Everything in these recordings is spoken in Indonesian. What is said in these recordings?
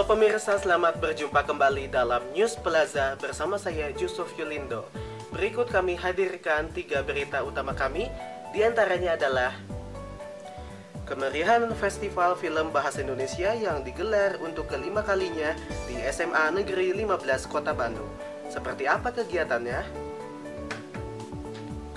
Halo pemirsa, selamat berjumpa kembali dalam News Plaza bersama saya Yusuf Yulindo. Berikut kami hadirkan 3 berita utama kami. Di antaranya adalah kemeriahan Festival Film Bahasa Indonesia yang digelar untuk kelima kalinya di SMA Negeri 15 Kota Bandung. Seperti apa kegiatannya?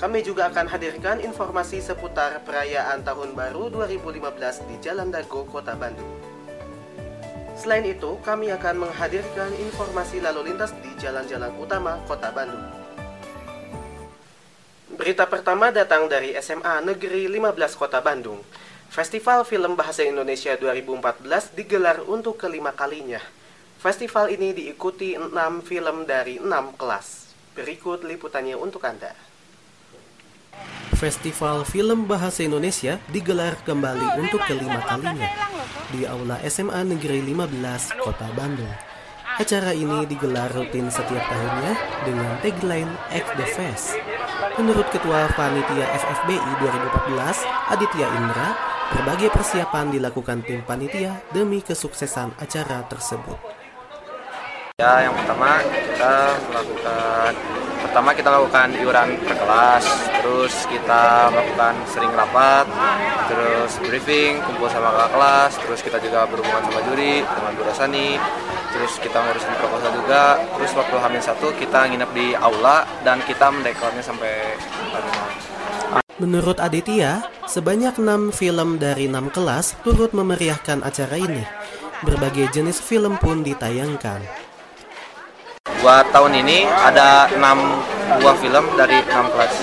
Kami juga akan hadirkan informasi seputar perayaan Tahun Baru 2015 di Jalan Dago, Kota Bandung. Selain itu, kami akan menghadirkan informasi lalu lintas di jalan-jalan utama Kota Bandung. Berita pertama datang dari SMA Negeri 15 Kota Bandung. Festival Film Bahasa Indonesia 2014 digelar untuk kelima kalinya. Festival ini diikuti 6 film dari 6 kelas. Berikut liputannya untuk Anda. Festival Film Bahasa Indonesia digelar kembali untuk kelima kalinya di Aula SMA Negeri 15 Kota Bandung. Acara ini digelar rutin setiap tahunnya dengan tagline Act the Fest. Menurut Ketua Panitia FFBI 2014, Aditya Indra, berbagai persiapan dilakukan tim panitia demi kesuksesan acara tersebut. Ya, yang pertama kita lakukan iuran per kelas, terus kita melakukan sering rapat, terus briefing, kumpul sama kakak kelas, terus kita juga berhubungan sama juri, dengan Bu Rosani, terus kita ngurusin proposal juga, terus waktu H-1 kita nginep di aula dan kita mendekornya sampai rumah. Menurut Aditya, sebanyak 6 film dari 6 kelas turut memeriahkan acara ini. Berbagai jenis film pun ditayangkan. Buat tahun ini ada 6 buah film dari 6 kelas.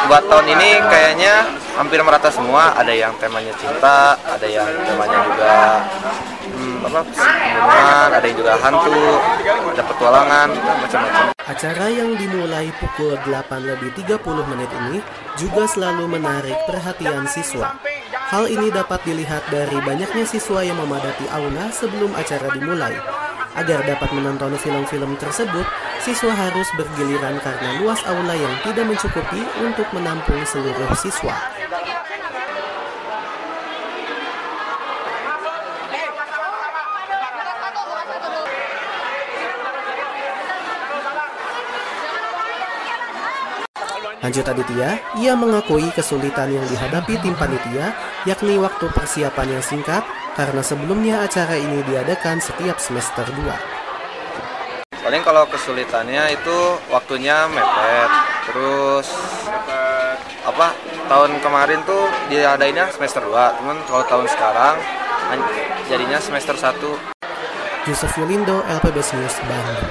Buat tahun ini kayaknya hampir merata semua. Ada yang temanya cinta, ada yang temanya juga pembunuhan, ada yang juga hantu, ada petualangan, macam-macam. Acara yang dimulai pukul 8:30 ini juga selalu menarik perhatian siswa. Hal ini dapat dilihat dari banyaknya siswa yang memadati aula sebelum acara dimulai. Agar dapat menonton film-film tersebut, siswa harus bergiliran karena luas aula yang tidak mencukupi untuk menampung seluruh siswa. Lanjut Aditya, ia mengakui kesulitan yang dihadapi tim panitia, yakni waktu persiapan yang singkat, karena sebelumnya acara ini diadakan setiap semester 2. Paling kalau kesulitannya itu waktunya mepet, terus tahun kemarin tuh diadainnya semester 2, teman kalau tahun sekarang jadinya semester 1. Yusuf Yulindo, LPBS News, Bandung.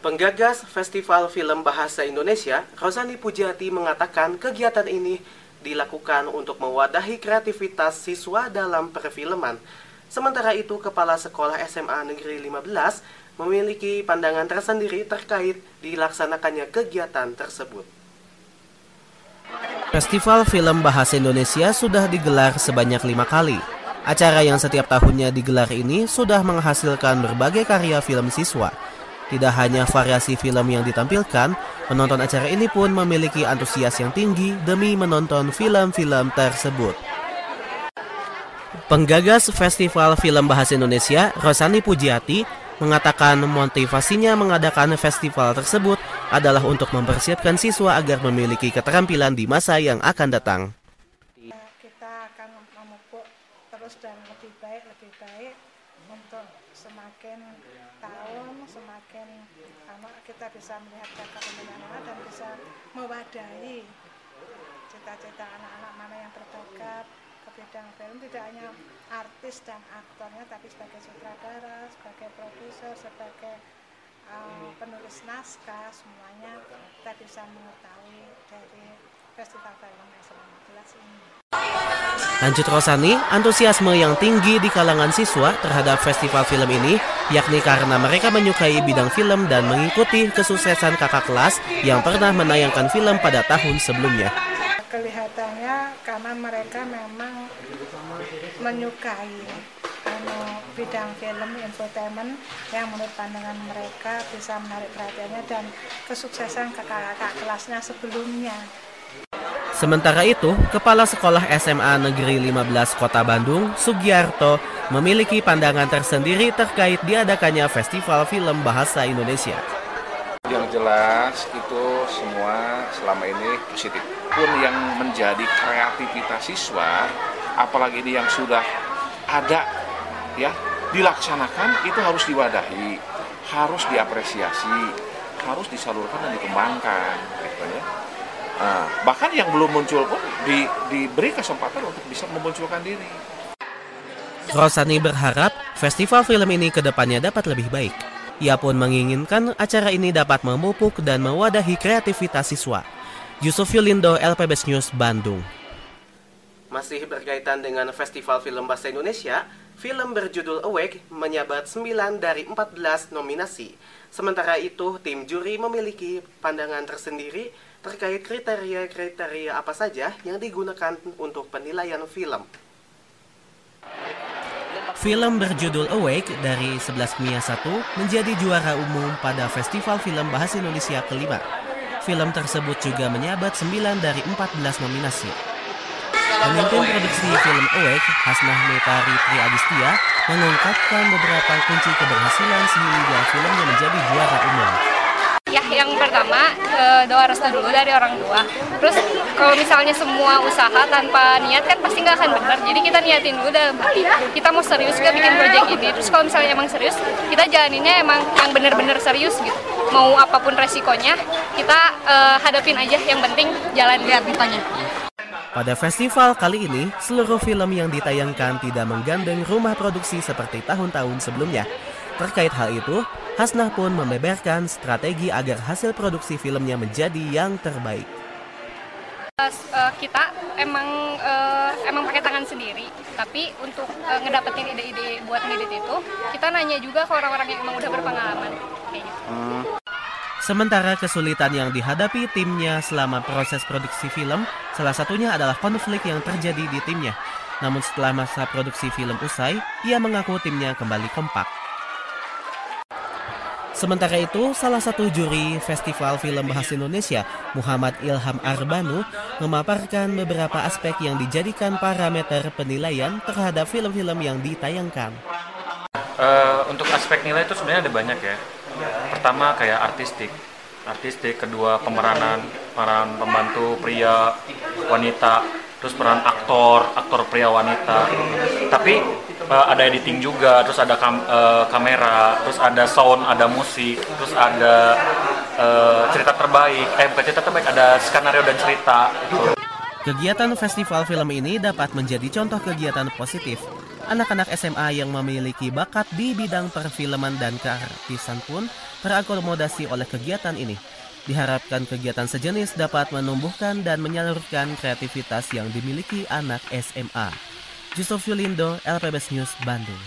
Penggagas Festival Film Bahasa Indonesia, Rosani Pujiati mengatakan kegiatan ini dilakukan untuk mewadahi kreativitas siswa dalam perfilman. Sementara itu, Kepala Sekolah SMA Negeri 15 memiliki pandangan tersendiri terkait dilaksanakannya kegiatan tersebut. Festival Film Bahasa Indonesia sudah digelar sebanyak 5 kali. Acara yang setiap tahunnya digelar ini sudah menghasilkan berbagai karya film siswa. Tidak hanya variasi film yang ditampilkan, penonton acara ini pun memiliki antusias yang tinggi demi menonton film-film tersebut. Penggagas Festival Film Bahasa Indonesia, Rosani Pujiati, mengatakan motivasinya mengadakan festival tersebut adalah untuk mempersiapkan siswa agar memiliki keterampilan di masa yang akan datang. Kita akan memupuk terus dan lebih baik untuk semakin tahun semakin kita bisa melihat kekembangan dan bisa mewadahi cita-cita anak-anak mana yang berbakat ke bidang film, tidak hanya artis dan aktornya tapi sebagai sutradara, sebagai produser, sebagai penulis naskah, semuanya kita bisa mengetahui dari Festival Film SMA 15 ini. Lanjut Rosani, antusiasme yang tinggi di kalangan siswa terhadap festival film ini yakni karena mereka menyukai bidang film dan mengikuti kesuksesan kakak kelas yang pernah menayangkan film pada tahun sebelumnya. Kelihatannya karena mereka memang menyukai bidang film infotainment yang menurut pandangan mereka bisa menarik perhatiannya dan kesuksesan kakak-kakak kelasnya sebelumnya. Sementara itu, Kepala Sekolah SMA Negeri 15 Kota Bandung, Sugiarto, memiliki pandangan tersendiri terkait diadakannya Festival Film Bahasa Indonesia. Yang jelas itu semua selama ini positif. Pun yang menjadi kreativitas siswa, apalagi ini yang sudah ada ya dilaksanakan, itu harus diwadahi, harus diapresiasi, harus disalurkan dan dikembangkan, gitu ya. Nah, bahkan yang belum muncul pun diberi kesempatan untuk bisa memunculkan diri. Rosani berharap festival film ini ke depannya dapat lebih baik. Ia pun menginginkan acara ini dapat memupuk dan mewadahi kreativitas siswa. Yusuf Yulindo, LPBS News, Bandung. Masih berkaitan dengan Festival Film Bahasa Indonesia, film berjudul Awake menyabat 9 dari 14 nominasi. Sementara itu, tim juri memiliki pandangan tersendiri terkait kriteria-kriteria apa saja yang digunakan untuk penilaian film. Film berjudul Awake dari 11 Mia 1 menjadi juara umum pada Festival Film Bahasa Indonesia kelima. Film tersebut juga menyabat 9 dari 14 nominasi. Pemimpin produksi film Awake, Hasnah Metari Triadistia, mengungkapkan beberapa kunci keberhasilan sehingga filmnya menjadi juara umum. Ya, yang pertama doa restu dulu dari orang tua. Terus kalau misalnya semua usaha tanpa niat kan pasti nggak akan benar. Jadi kita niatin dulu dalam hati. Kita mau serius gak bikin proyek ini. Terus kalau misalnya emang serius, kita jalaninnya emang yang benar-benar serius gitu. Mau apapun resikonya, kita hadapin aja. Yang penting jalan lihat ditanya. Pada festival kali ini, seluruh film yang ditayangkan tidak menggandeng rumah produksi seperti tahun-tahun sebelumnya. Terkait hal itu, Hasnah pun membeberkan strategi agar hasil produksi filmnya menjadi yang terbaik. Kita emang pakai tangan sendiri, tapi untuk ngedapetin ide-ide buat ngedit itu, kita nanya juga ke orang-orang yang emang udah berpengalaman. Kayak gitu. Sementara kesulitan yang dihadapi timnya selama proses produksi film, salah satunya adalah konflik yang terjadi di timnya. Namun setelah masa produksi film usai, ia mengaku timnya kembali kompak. Sementara itu, salah satu juri Festival Film Bahasa Indonesia, Muhammad Ilham Arbanu, memaparkan beberapa aspek yang dijadikan parameter penilaian terhadap film-film yang ditayangkan. Untuk aspek nilai itu sebenarnya ada banyak ya. Pertama kayak artistik, kedua peran pembantu pria, wanita, terus peran aktor pria wanita. Tapi ada editing juga, terus ada kamera, terus ada sound, ada musik, terus ada cerita terbaik, bukan cerita terbaik, ada skenario dan cerita. Kegiatan festival film ini dapat menjadi contoh kegiatan positif. Anak-anak SMA yang memiliki bakat di bidang perfilman dan keartisan pun terakomodasi oleh kegiatan ini. Diharapkan kegiatan sejenis dapat menumbuhkan dan menyalurkan kreativitas yang dimiliki anak SMA. Yusuf Yulindo, LPBS News, Bandung.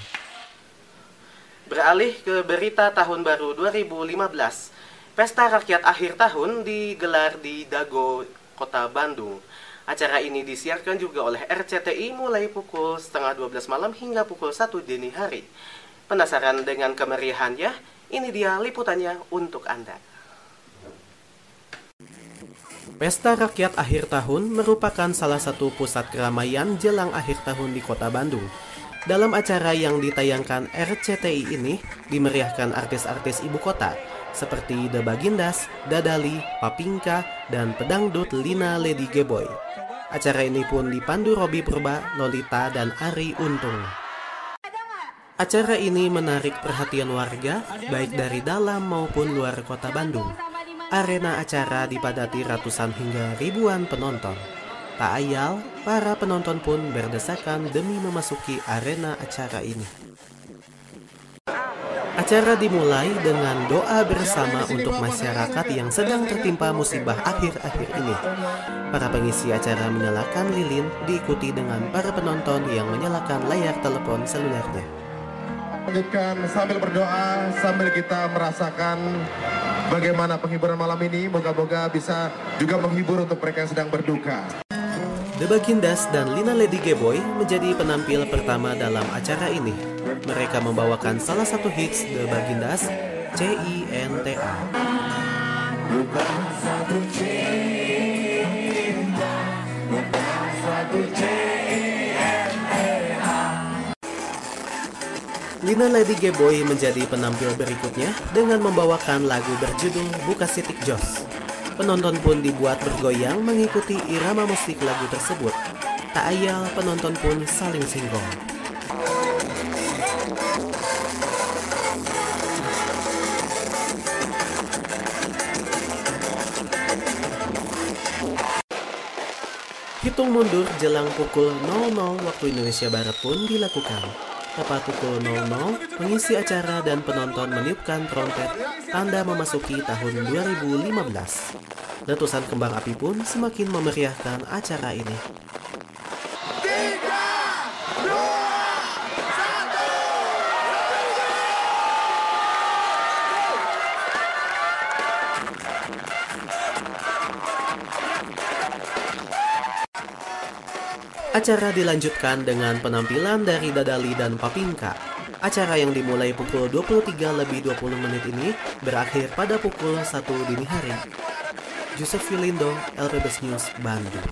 Beralih ke berita tahun baru 2015. Pesta Rakyat Akhir Tahun digelar di Dago, Kota Bandung. Acara ini disiarkan juga oleh RCTI mulai pukul 11:30 malam hingga pukul 1 dini hari. Penasaran dengan kemeriahannya? Ini dia liputannya untuk Anda. Pesta Rakyat Akhir Tahun merupakan salah satu pusat keramaian jelang akhir tahun di Kota Bandung. Dalam acara yang ditayangkan RCTI ini, dimeriahkan artis-artis ibu kota seperti The Bagindas, Dadali, Papingka, dan pedangdut Lina Lady Geboy. Acara ini pun dipandu Robi Purba, Lolita, dan Ari Untung. Acara ini menarik perhatian warga, baik dari dalam maupun luar Kota Bandung. Arena acara dipadati ratusan hingga ribuan penonton. Tak ayal, para penonton pun berdesakan demi memasuki arena acara ini. Acara dimulai dengan doa bersama untuk masyarakat yang sedang tertimpa musibah akhir-akhir ini. Para pengisi acara menyalakan lilin diikuti dengan para penonton yang menyalakan layar telepon selulernya. Lanjutkan sambil berdoa, sambil kita merasakan bagaimana penghiburan malam ini. Moga-moga bisa juga menghibur untuk mereka yang sedang berduka. The Bagindas dan Lina Lady Geboy menjadi penampil pertama dalam acara ini. Mereka membawakan salah satu hits The Bagindas, Cinta. Ina Lady Geboy menjadi penampil berikutnya dengan membawakan lagu berjudul Buka Sitik Jos. Penonton pun dibuat bergoyang mengikuti irama musik lagu tersebut. Tak ayal penonton pun saling singgong. Hitung mundur jelang pukul 00 waktu Indonesia Barat pun dilakukan. Tepat pukul 00, pengisi acara dan penonton meniupkan trompet tanda memasuki tahun 2015. Letusan kembang api pun semakin memeriahkan acara ini. Acara dilanjutkan dengan penampilan dari Dadali dan Papinka. Acara yang dimulai pukul 23:20 ini berakhir pada pukul 1 dini hari. Joseph Yulindo, LPBS News, Bandung.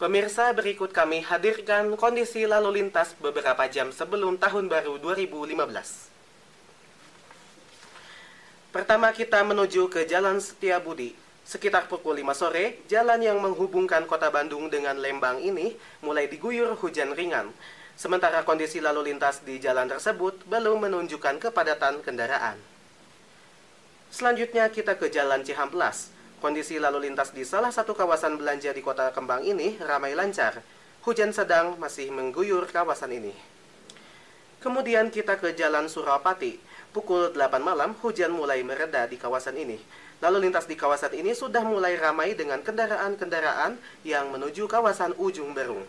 Pemirsa, berikut kami hadirkan kondisi lalu lintas beberapa jam sebelum Tahun Baru 2015. Pertama kita menuju ke Jalan Setiabudi. Sekitar pukul 5 sore, jalan yang menghubungkan kota Bandung dengan Lembang ini mulai diguyur hujan ringan. Sementara kondisi lalu lintas di jalan tersebut belum menunjukkan kepadatan kendaraan. Selanjutnya kita ke Jalan Cihamplas. Kondisi lalu lintas di salah satu kawasan belanja di kota Kembang ini ramai lancar. Hujan sedang masih mengguyur kawasan ini. Kemudian kita ke Jalan Suropati. Pukul 8 malam, hujan mulai mereda di kawasan ini. Lalu lintas di kawasan ini sudah mulai ramai dengan kendaraan-kendaraan yang menuju kawasan Ujung Berung.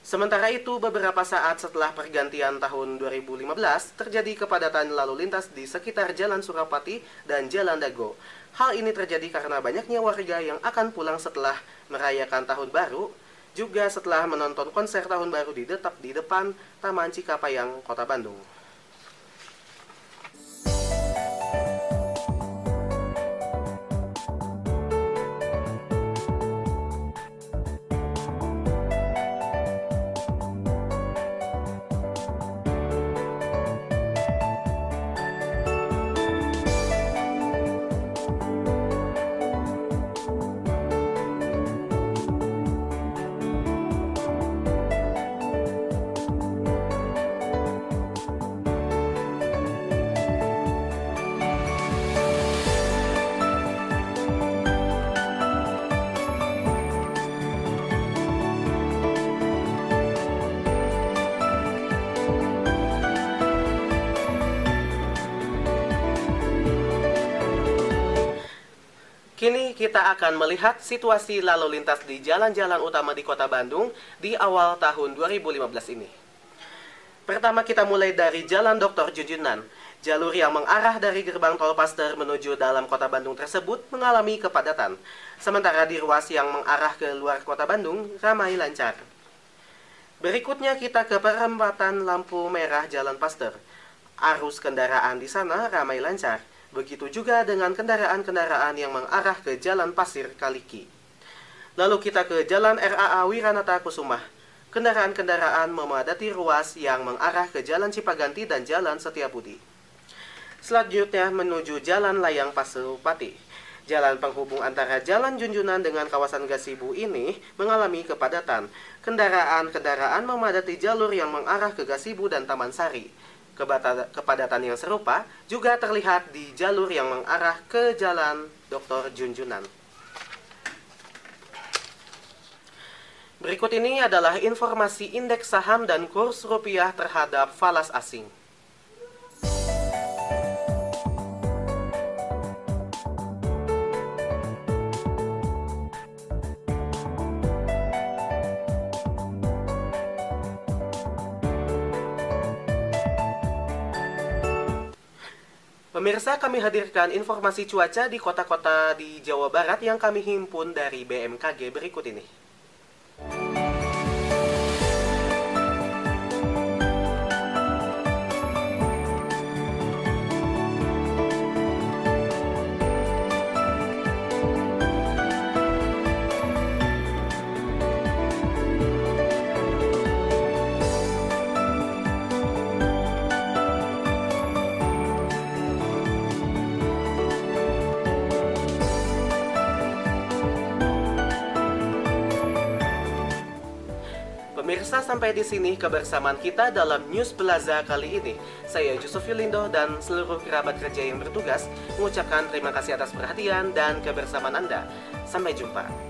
Sementara itu, beberapa saat setelah pergantian tahun 2015, terjadi kepadatan lalu lintas di sekitar Jalan Suropati dan Jalan Dago. Hal ini terjadi karena banyaknya warga yang akan pulang setelah merayakan Tahun Baru, juga setelah menonton konser Tahun Baru di depan Taman Cikapayang, Kota Bandung. Kini kita akan melihat situasi lalu lintas di jalan-jalan utama di Kota Bandung di awal tahun 2015 ini. Pertama kita mulai dari Jalan Dr. Junjunan. Jalur yang mengarah dari gerbang tol Paster menuju dalam Kota Bandung tersebut mengalami kepadatan. Sementara di ruas yang mengarah ke luar Kota Bandung ramai lancar. Berikutnya kita ke perempatan lampu merah Jalan Paster. Arus kendaraan di sana ramai lancar. Begitu juga dengan kendaraan-kendaraan yang mengarah ke Jalan Pasir Kaliki. Lalu kita ke Jalan RAA Wiranata Kusumah. Kendaraan-kendaraan memadati ruas yang mengarah ke Jalan Cipaganti dan Jalan Setiabudi. Selanjutnya menuju Jalan Layang Pasupati. Jalan penghubung antara Jalan Junjunan dengan kawasan Gasibu ini mengalami kepadatan. Kendaraan-kendaraan memadati jalur yang mengarah ke Gasibu dan Taman Sari. Kepadatan yang serupa juga terlihat di jalur yang mengarah ke Jalan Dr. Junjunan. Berikut ini adalah informasi indeks saham dan kurs rupiah terhadap falas asing. Pemirsa, kami hadirkan informasi cuaca di kota-kota di Jawa Barat yang kami himpun dari BMKG berikut ini. Pemirsa, sampai di sini kebersamaan kita dalam News Plaza kali ini. Saya Yusuf Yulindo dan seluruh kerabat kerja yang bertugas mengucapkan terima kasih atas perhatian dan kebersamaan Anda. Sampai jumpa.